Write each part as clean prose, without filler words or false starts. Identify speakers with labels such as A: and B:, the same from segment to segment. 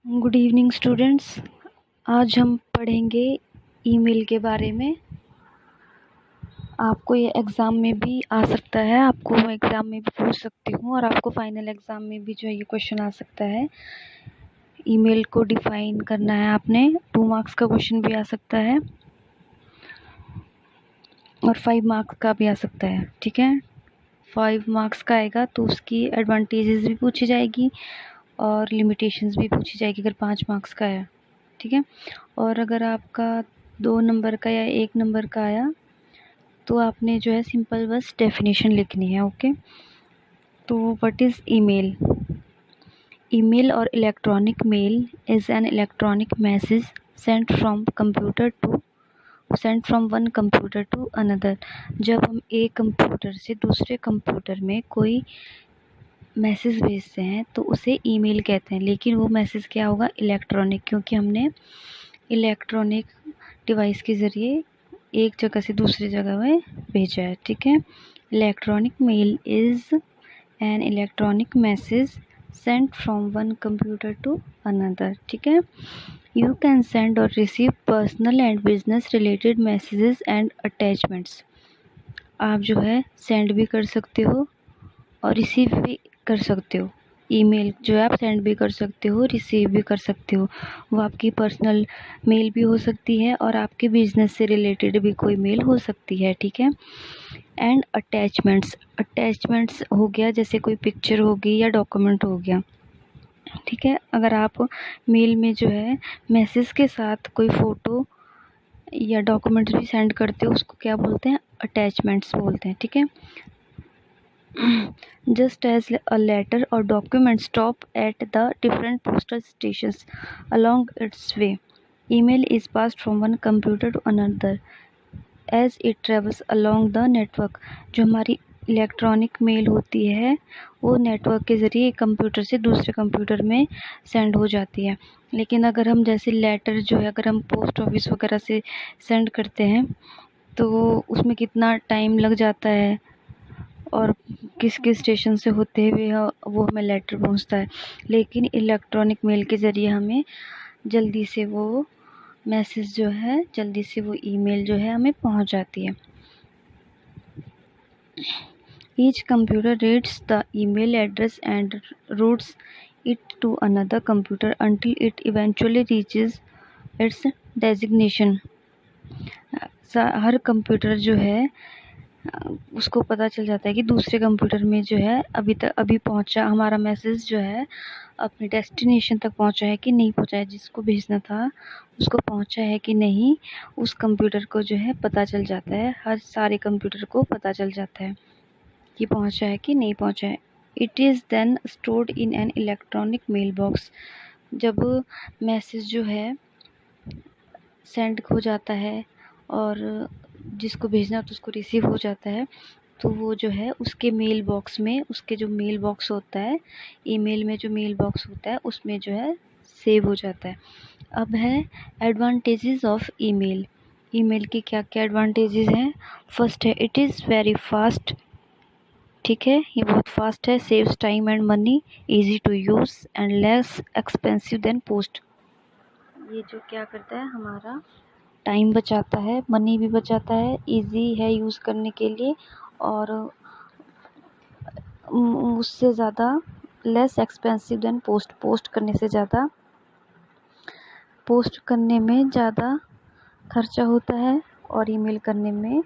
A: Good evening students. आज हम पढ़ेंगे ईमेल के बारे में। आपको ये एग्ज़ाम में भी आ सकता है, आपको एग्ज़ाम में भी पूछ सकती हूँ और आपको फाइनल एग्ज़ाम में भी जो है ये क्वेश्चन आ सकता है। ईमेल को डिफ़ाइन करना है आपने। 2 मार्क्स का क्वेश्चन भी आ सकता है और 5 मार्क्स का भी आ सकता है। ठीक है, 5 मार्क्स का आएगा तो उसकी एडवांटेजेस भी पूछी जाएगी और लिमिटेशंस भी पूछी जाएगी अगर 5 मार्क्स का है। ठीक है, और अगर आपका 2 नंबर का या 1 नंबर का आया तो आपने जो है सिंपल बस डेफिनेशन लिखनी है। ओके, तो what is email? Email or electronic mail is an electronic message sent from one computer to another. जब हम एक कंप्यूटर से दूसरे कंप्यूटर में कोई मैसेज भेजते हैं तो उसे ईमेल कहते हैं, लेकिन वो मैसेज क्या होगा? इलेक्ट्रॉनिक, क्योंकि हमने इलेक्ट्रॉनिक डिवाइस के ज़रिए एक जगह से दूसरी जगह में भेजा है। ठीक है, electronic mail is an electronic message sent from one computer to another. ठीक है, you can send or receive personal and business related messages and attachments. आप जो है सेंड भी कर सकते हो और रिसीव भी कर सकते हो। ईमेल जो है आप सेंड भी कर सकते हो, रिसीव भी कर सकते हो। वो आपकी पर्सनल मेल भी हो सकती है और आपके बिजनेस से रिलेटेड भी कोई मेल हो सकती है। ठीक है, एंड अटैचमेंट्स हो गया जैसे कोई पिक्चर होगी या डॉक्यूमेंट हो गया। ठीक है, अगर आप मेल में जो है मैसेज के साथ कोई फ़ोटो या डॉक्यूमेंट्स भी सेंड करते हो उसको क्या बोलते हैं? अटैचमेंट्स बोलते हैं। ठीक है, just as a letter or document stop at the different postal stations along its way, email is passed from one computer to another as it travels along the network। जो हमारी इलेक्ट्रॉनिक मेल होती है वो network के ज़रिए एक computer से दूसरे कंप्यूटर में सेंड हो जाती है। लेकिन अगर हम जैसे लेटर जो है अगर हम पोस्ट ऑफिस वगैरह से सेंड करते हैं तो उसमें कितना टाइम लग जाता है और किस किस स्टेशन से होते हुए वो हमें लेटर पहुंचता है। लेकिन इलेक्ट्रॉनिक मेल के ज़रिए हमें जल्दी से वो मैसेज जो है जल्दी से वो ईमेल जो है हमें पहुंच जाती है। Each computer reads the email address and routes it to another computer until it eventually reaches its designation. हर कंप्यूटर जो है उसको पता चल जाता है कि दूसरे कंप्यूटर में जो है अभी पहुंचा हमारा मैसेज जो है अपने डेस्टिनेशन तक पहुंचा है कि नहीं पहुंचा है, जिसको भेजना था उसको पहुंचा है कि नहीं, उस कंप्यूटर को जो है पता चल जाता है। हर सारे कंप्यूटर को पता चल जाता है कि पहुंचा है कि नहीं पहुंचा है। It is then stored in an electronic mail box. जब मैसेज जो है सेंड हो जाता है और जिसको भेजना तो उसको रिसीव हो जाता है तो वो जो है उसके मेल बॉक्स में, उसके जो मेल बॉक्स होता है ईमेल में जो मेल बॉक्स होता है उसमें जो है सेव हो जाता है। अब है एडवांटेजेस ऑफ ईमेल। ईमेल के क्या क्या एडवांटेजेस हैं? फर्स्ट है इट इज़ वेरी फास्ट। ठीक है, ये बहुत फास्ट है। Saves time and money, easy to use and less expensive than post. ये जो क्या करता है हमारा टाइम बचाता है, मनी भी बचाता है, इजी है यूज़ करने के लिए और उससे ज़्यादा लेस एक्सपेंसिव देन पोस्ट करने से ज़्यादा पोस्ट करने में ज़्यादा खर्चा होता है और ईमेल करने में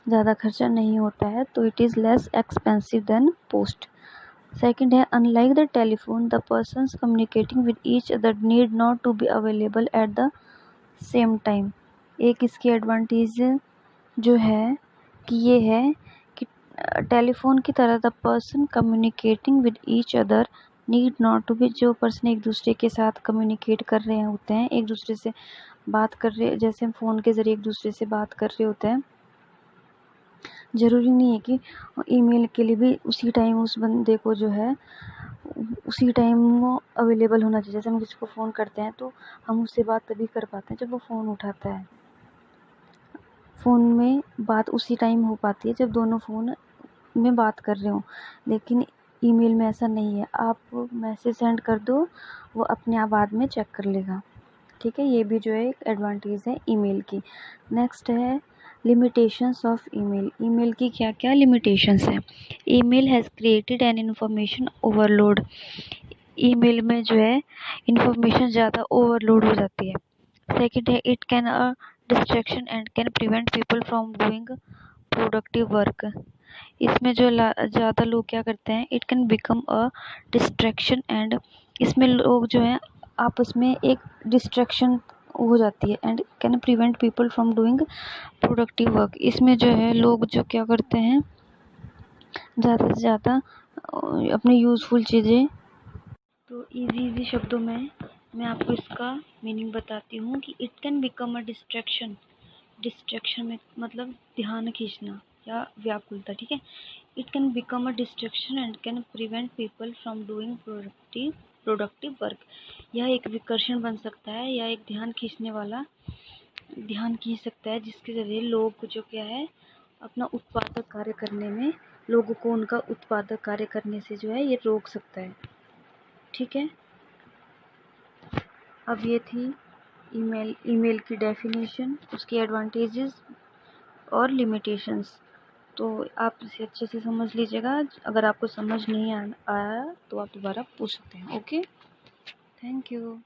A: ज़्यादा खर्चा नहीं होता है, तो it is less expensive than post. Second है unlike the telephone the persons communicating with each other need not to be available at the same time. एक इसकी एडवांटेज जो है कि ये है कि टेलीफोन की तरह the person communicating with each other need not to be, जो पर्सन एक दूसरे के साथ कम्युनिकेट कर रहे होते हैं, एक दूसरे से बात कर रहे, जैसे हम फ़ोन के ज़रिए एक दूसरे से बात कर रहे होते हैं, ज़रूरी नहीं है कि ईमेल के लिए भी उसी टाइम उस बंदे को जो है उसी टाइम वो अवेलेबल होना चाहिए। जैसे हम किसी को फ़ोन करते हैं तो हम उससे बात तभी कर पाते हैं जब वो फ़ोन उठाता है। फ़ोन में बात उसी टाइम हो पाती है जब दोनों फ़ोन में बात कर रहे हों, लेकिन ईमेल में ऐसा नहीं है, आप मैसेज सेंड कर दो, वो अपने आप बाद में चेक कर लेगा। ठीक है, ये भी जो है एक एडवांटेज है ईमेल की। नेक्स्ट है लिमिटेशंस ऑफ ईमेल। ईमेल की क्या क्या लिमिटेशंस हैं। Email has created an information overload. Email में जो है इंफॉर्मेशन ज़्यादा ओवरलोड हो जाती है। सेकंड है it can a distraction and can prevent people from doing productive work. इसमें जो ज़्यादा लोग क्या करते हैं, it can become a distraction and, इसमें लोग जो हैं आपस में एक डिस्ट्रैक्शन हो जाती है, and can prevent people from doing productive work. इसमें जो है लोग जो क्या करते हैं, ज़्यादा से ज़्यादा अपनी यूज़फुल चीज़ें। तो इजी शब्दों में मैं आपको इसका मीनिंग बताती हूँ कि it can become a distraction. Distraction में मतलब ध्यान खींचना या व्याकुलता। ठीक है, it can become a distraction and can prevent people from doing productive work. यह एक विकर्षण बन सकता है या एक ध्यान खींचने वाला ध्यान खींच सकता है, जिसके जरिए लोग जो क्या है अपना उत्पादक कार्य करने में, लोगों को उनका उत्पादक कार्य करने से जो है ये रोक सकता है। ठीक है, अब ये थी ईमेल की डेफिनेशन, उसकी एडवांटेजेस और लिमिटेशंस। तो आप इसे अच्छे से समझ लीजिएगा। अगर आपको समझ नहीं आया तो आप दोबारा पूछ सकते हैं। Okay, thank you.